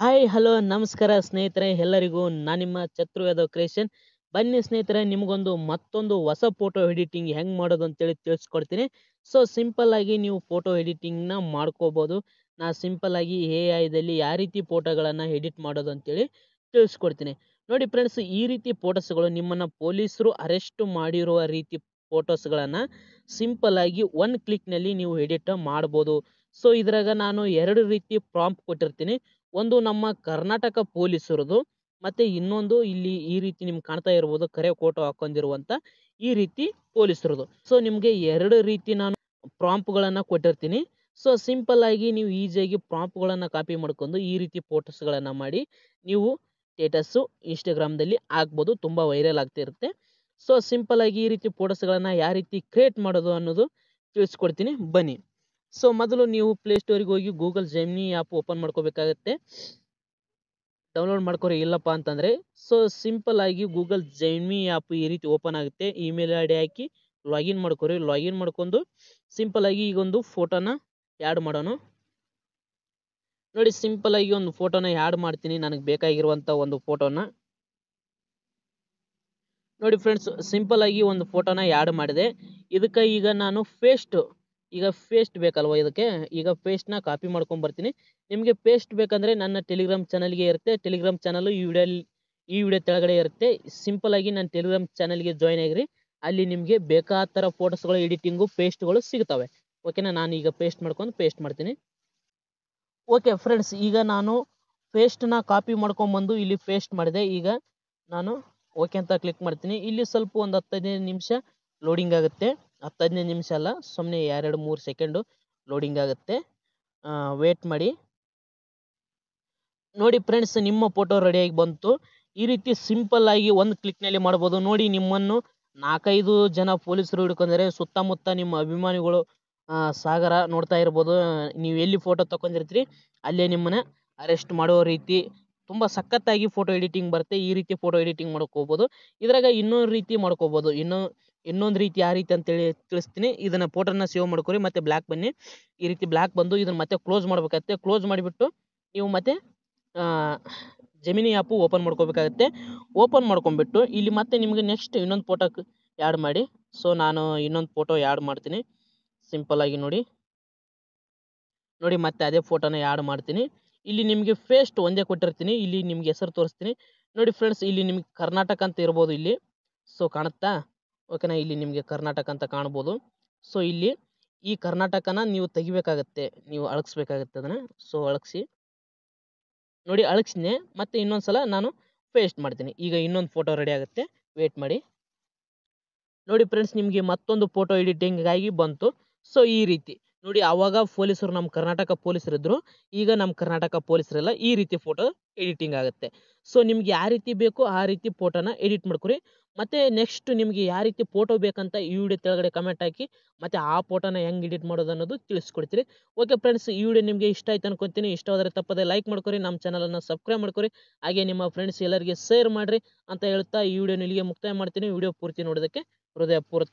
Hi hello ನಮಸ್ಕಾರ ಸ್ನೇಹಿತರೆ ಎಲ್ಲರಿಗೂ ನಾನು ನಿಮ್ಮ ಚತ್ರು ಯಾದವ್ ಕ್ರಿಯೇಷನ್. ಬನ್ನಿ ಸ್ನೇಹಿತರೆ, ನಿಮಗೊಂದು ಮತ್ತೊಂದು ಹೊಸ ಫೋಟೋ ಎಡಿಟಿಂಗ್ ಹೆಂಗೆ ಮಾಡೋದು ಅಂತೇಳಿ ತಿಳಿಸ್ಕೊಡ್ತೀನಿ. ಸೊ ಸಿಂಪಲ್ ಆಗಿ ನೀವು ಫೋಟೋ ಎಡಿಟಿಂಗ್ನ ಮಾಡ್ಕೋಬೋದು. ನಾ ಸಿಂಪಲ್ ಆಗಿ AI ಯಾವ ರೀತಿ ಫೋಟೋಗಳನ್ನು ಎಡಿಟ್ ಮಾಡೋದು ಅಂತೇಳಿ ತಿಳಿಸ್ಕೊಡ್ತೀನಿ. ನೋಡಿ ಫ್ರೆಂಡ್ಸ್, ಈ ರೀತಿ ಫೋಟೋಸ್ಗಳು ನಿಮ್ಮನ್ನು ಪೊಲೀಸರು ಅರೆಸ್ಟ್ ಮಾಡಿರುವ ರೀತಿ ಫೋಟೋಸ್ಗಳನ್ನು ಸಿಂಪಲ್ ಆಗಿ ಒನ್ ಕ್ಲಿಕ್ನಲ್ಲಿ ನೀವು ಎಡಿಟ್ ಮಾಡ್ಬೋದು. ಸೊ ಇದ್ರಾಗ ನಾನು ಎರಡು ರೀತಿ ಪ್ರಾಂಪ್ಟ್ ಕೊಟ್ಟಿರ್ತೀನಿ. ಒಂದು ನಮ್ಮ ಕರ್ನಾಟಕ ಪೊಲೀಸರದು, ಮತ್ತೆ ಇನ್ನೊಂದು ಇಲ್ಲಿ ಈ ರೀತಿ ನಿಮ್ಗೆ ಕಾಣ್ತಾ ಇರ್ಬೋದು ಕರೆ ಫೋಟೋ ಹಾಕೊಂಡಿರುವಂತ ಈ ರೀತಿ ಪೊಲೀಸರದು. ಸೊ ನಿಮ್ಗೆ ಎರಡು ರೀತಿ ನಾನು ಪ್ರಾಂಪ್ಟ್ಗಳನ್ನ ಕೊಟ್ಟಿರ್ತೀನಿ. ಸೊ ಸಿಂಪಲ್ ಆಗಿ ನೀವು ಈಸಿಯಾಗಿ ಪ್ರಾಂಪ್ಟ್ಗಳನ್ನ ಕಾಪಿ ಮಾಡ್ಕೊಂಡು ಈ ರೀತಿ ಫೋಟೋಸ್ಗಳನ್ನ ಮಾಡಿ ನೀವು ಸ್ಟೇಟಸ್ಸು ಇನ್ಸ್ಟಾಗ್ರಾಮ್ದಲ್ಲಿ ಹಾಕ್ಬೋದು. ತುಂಬ ವೈರಲ್ ಆಗ್ತಾ ಇರುತ್ತೆ. ಸೊ ಸಿಂಪಲ್ ಆಗಿ ಈ ರೀತಿ ಫೋಟೋಸ್ಗಳನ್ನ ಯಾವ ರೀತಿ ಕ್ರಿಯೇಟ್ ಮಾಡೋದು ಅನ್ನೋದು ತಿಳಿಸ್ಕೊಡ್ತೀನಿ, ಬನ್ನಿ. ಸೊ ಮೊದಲು ನೀವು ಪ್ಲೇಸ್ಟೋರಿಗೆ ಹೋಗಿ ಗೂಗಲ್ ಜೆಮಿನಿ ಆ್ಯಪ್ ಓಪನ್ ಮಾಡ್ಕೋಬೇಕಾಗತ್ತೆ. ಡೌನ್ಲೋಡ್ ಮಾಡ್ಕೊರಿ ಇಲ್ಲಪ್ಪ ಅಂತಂದರೆ. ಸೊ ಸಿಂಪಲ್ ಆಗಿ ಗೂಗಲ್ ಜೆಮಿನಿ ಆ್ಯಪ್ ಈ ರೀತಿ ಓಪನ್ ಆಗುತ್ತೆ. ಇಮೇಲ್ ಐ ಡಿ ಹಾಕಿ ಲಾಗಿನ್ ಮಾಡ್ಕೊರಿ. ಲಾಗಿನ್ ಮಾಡ್ಕೊಂಡು ಸಿಂಪಲ್ ಆಗಿ ಈಗ ಒಂದು ಫೋಟೋನ ಆ್ಯಡ್ ಮಾಡೋಣ. ನೋಡಿ, ಸಿಂಪಲ್ ಆಗಿ ಒಂದು ಫೋಟೋನ ಆ್ಯಡ್ ಮಾಡ್ತೀನಿ, ನನಗೆ ಬೇಕಾಗಿರುವಂಥ ಒಂದು ಫೋಟೋನ. ನೋಡಿ ಫ್ರೆಂಡ್ಸ್, ಸಿಂಪಲ್ ಆಗಿ ಒಂದು ಫೋಟೋನ ಆ್ಯಡ್ ಮಾಡಿದೆ. ಇದಕ್ಕೆ ಈಗ ನಾನು ಪೇಸ್ಟ್ ಬೇಕಲ್ವ ಇದಕ್ಕೆ. ಈಗ ಪೇಸ್ಟ್ನ ಕಾಪಿ ಮಾಡ್ಕೊಂಡು ಬರ್ತೀನಿ. ನಿಮಗೆ ಪೇಸ್ಟ್ ಬೇಕಂದರೆ ನನ್ನ ಟೆಲಿಗ್ರಾಮ್ ಚಾನಲ್ಗೆ ಇರುತ್ತೆ. ಟೆಲಿಗ್ರಾಮ್ ಚಾನಲ್ ಈ ವಿಡಿಯೋ ಕೆಳಗಡೆ ಇರುತ್ತೆ. ಸಿಂಪಲ್ ಆಗಿ ನನ್ನ ಟೆಲಿಗ್ರಾಮ್ ಚಾನಲ್ಗೆ ಜಾಯ್ನ್ ಆಗಿರಿ. ಅಲ್ಲಿ ನಿಮಗೆ ಬೇಕಾದ ಥರ ಫೋಟೋಸ್ಗಳು ಎಡಿಟಿಂಗು ಪೇಸ್ಟ್ಗಳು ಸಿಗ್ತವೆ. ಓಕೆನಾ? ನಾನು ಈಗ ಪೇಸ್ಟ್ ಮಾಡ್ತೀನಿ. ಓಕೆ ಫ್ರೆಂಡ್ಸ್, ಈಗ ನಾನು ಪೇಸ್ಟ್ನ ಕಾಪಿ ಮಾಡ್ಕೊಂಬಂದು ಇಲ್ಲಿ ಪೇಸ್ಟ್ ಮಾಡಿದೆ. ಈಗ ನಾನು ಓಕೆ ಅಂತ ಕ್ಲಿಕ್ ಮಾಡ್ತೀನಿ. ಇಲ್ಲಿ ಸ್ವಲ್ಪ ಒಂದು 10-15 ನಿಮಿಷ ಲೋಡಿಂಗ್ ಆಗುತ್ತೆ. 10-15 ನಿಮಿಷ ಅಲ್ಲ, ಸುಮ್ಮನೆ 2-3 ಸೆಕೆಂಡು ಲೋಡಿಂಗ್ ಆಗುತ್ತೆ. ವೇಟ್ ಮಾಡಿ. ನೋಡಿ ಫ್ರೆಂಡ್ಸ್, ನಿಮ್ಮ ಫೋಟೋ ರೆಡಿಯಾಗಿ ಬಂತು. ಈ ರೀತಿ ಸಿಂಪಲ್ ಆಗಿ ಒಂದು ಕ್ಲಿಕ್ನಲ್ಲಿ ಮಾಡ್ಬೋದು. ನೋಡಿ, ನಿಮ್ಮನ್ನು 4-5 ಜನ ಪೊಲೀಸರು ಹಿಡ್ಕೊಂಡ್ರೆ ಸುತ್ತಮುತ್ತ ನಿಮ್ಮ ಅಭಿಮಾನಿಗಳು ಸಾಗರ ನೋಡ್ತಾ ಇರ್ಬೋದು. ನೀವು ಎಲ್ಲಿ ಫೋಟೋ ತಗೊಂಡಿರ್ತೀರಿ ಅಲ್ಲೇ ನಿಮ್ಮನ್ನ ಅರೆಸ್ಟ್ ಮಾಡೋ ರೀತಿ ತುಂಬ ಸಖತ್ತಾಗಿ ಫೋಟೋ ಎಡಿಟಿಂಗ್ ಬರುತ್ತೆ. ಈ ರೀತಿ ಫೋಟೋ ಎಡಿಟಿಂಗ್ ಮಾಡ್ಕೋಬೋದು. ಇದ್ರಾಗ ಇನ್ನೊಂದು ರೀತಿ ಮಾಡ್ಕೋಬೋದು. ಇನ್ನೊಂದು ರೀತಿ ಯಾವ ರೀತಿ ಅಂತೇಳಿ ತಿಳಿಸ್ತೀನಿ. ಇದನ್ನು ಫೋಟೋನ ಸೇವ್ ಮಾಡ್ಕೊರಿ, ಮತ್ತು ಬ್ಲ್ಯಾಕ್ ಬನ್ನಿ. ಈ ರೀತಿ ಬ್ಲ್ಯಾಕ್ ಬಂದು ಇದನ್ನು ಮತ್ತೆ ಕ್ಲೋಸ್ ಮಾಡ್ಬೇಕಾಗತ್ತೆ. ಕ್ಲೋಸ್ ಮಾಡಿಬಿಟ್ಟು ನೀವು ಮತ್ತೆ ಜೆಮಿನಿ ಆ್ಯಪು ಓಪನ್ ಮಾಡ್ಕೋಬೇಕಾಗತ್ತೆ. ಓಪನ್ ಮಾಡ್ಕೊಂಬಿಟ್ಟು ಇಲ್ಲಿ ಮತ್ತೆ ನಿಮಗೆ ನೆಕ್ಸ್ಟ್ ಇನ್ನೊಂದು ಫೋಟೋಕ್ಕೆ ಆ್ಯಡ್ ಮಾಡಿ. ಸೊ ನಾನು ಇನ್ನೊಂದು ಫೋಟೋ ಆ್ಯಡ್ ಮಾಡ್ತೀನಿ. ಸಿಂಪಲ್ ಆಗಿ ನೋಡಿ, ಮತ್ತೆ ಅದೇ ಫೋಟೋನ ಆ್ಯಡ್ ಮಾಡ್ತೀನಿ. ಇಲ್ಲಿ ನಿಮಗೆ ಪೇಸ್ಟ್ ಒಂದೇ ಕೊಟ್ಟಿರ್ತೀನಿ. ಇಲ್ಲಿ ನಿಮ್ಗೆ ಹೆಸರು ತೋರಿಸ್ತೀನಿ. ನೋಡಿ ಫ್ರೆಂಡ್ಸ್, ಇಲ್ಲಿ ನಿಮ್ಗೆ ಕರ್ನಾಟಕ ಅಂತ ಇರ್ಬೋದು ಇಲ್ಲಿ. ಸೊ ಕಾಣುತ್ತಾ? ಓಕೆನಾ? ಇಲ್ಲಿ ನಿಮಗೆ ಕರ್ನಾಟಕ ಅಂತ ಕಾಣ್ಬೋದು. ಸೊ ಇಲ್ಲಿ ಈ ಕರ್ನಾಟಕನ ನೀವು ತೆಗಿಬೇಕಾಗತ್ತೆ, ನೀವು ಅಳಗಿಸ್ಬೇಕಾಗತ್ತೆ ಅದನ್ನು. ಸೊ ಅಳಗಿಸಿ ನೋಡಿ, ಅಳಗಿಸಿನೇ ಮತ್ತೆ ಇನ್ನೊಂದು ಸಲ ನಾನು ಪೇಸ್ಟ್ ಮಾಡ್ತೀನಿ. ಈಗ ಇನ್ನೊಂದು ಫೋಟೋ ರೆಡಿ ಆಗುತ್ತೆ, ವೇಟ್ ಮಾಡಿ. ನೋಡಿ ಫ್ರೆಂಡ್ಸ್, ನಿಮಗೆ ಮತ್ತೊಂದು ಫೋಟೋ ಎಡಿಟಿಂಗಾಗಿ ಬಂತು. ಸೊ ಈ ರೀತಿ ನೋಡಿ, ಆವಾಗ ಪೊಲೀಸರು ನಮ್ಮ ಕರ್ನಾಟಕ ಪೊಲೀಸರಿದ್ದರು, ಈಗ ನಮ್ಮ ಕರ್ನಾಟಕ ಪೊಲೀಸರೆಲ್ಲ. ಈ ರೀತಿ ಫೋಟೋ ಎಡಿಟಿಂಗ್ ಆಗುತ್ತೆ. ಸೊ ನಿಮ್ಗೆ ಯಾವ ರೀತಿ ಬೇಕೋ ಆ ರೀತಿ ಫೋಟೋನ ಎಡಿಟ್ ಮಾಡ್ಕೊರಿ. ಮತ್ತು ನೆಕ್ಸ್ಟ್ ನಿಮಗೆ ಯಾವ ರೀತಿ ಫೋಟೋ ಬೇಕಂತ ಈ ವಿಡಿಯೋ ಕೆಳಗಡೆ ಕಮೆಂಟ್ ಹಾಕಿ, ಮತ್ತು ಆ ಫೋಟೋನ ಹೆಂಗೆ ಎಡಿಟ್ ಮಾಡೋದು ಅನ್ನೋದು ತಿಳಿಸ್ಕೊಡ್ತೀರಿ. ಓಕೆ ಫ್ರೆಂಡ್ಸ್, ಈ ವಿಡಿಯೋ ನಿಮಗೆ ಇಷ್ಟ ಆಯ್ತು ಅನ್ಕೊತೀನಿ. ಇಷ್ಟವಾದರೆ ತಪ್ಪದೆ ಲೈಕ್ ಮಾಡ್ಕೊರಿ, ನಮ್ಮ ಚಾನಲನ್ನು ಸಬ್ಸ್ಕ್ರೈಬ್ ಮಾಡ್ಕೊರಿ, ಹಾಗೆ ನಿಮ್ಮ ಫ್ರೆಂಡ್ಸ್ ಎಲ್ಲರಿಗೆ ಶೇರ್ ಮಾಡಿರಿ ಅಂತ ಹೇಳ್ತಾ ಈ ವಿಡಿಯೋನ ಇಲ್ಲಿಗೆ ಮುಕ್ತಾಯ ಮಾಡ್ತೀನಿ. ವಿಡಿಯೋ ಪೂರ್ತಿ ನೋಡೋದಕ್ಕೆ ಹೃದಯಪೂರ್ವಕ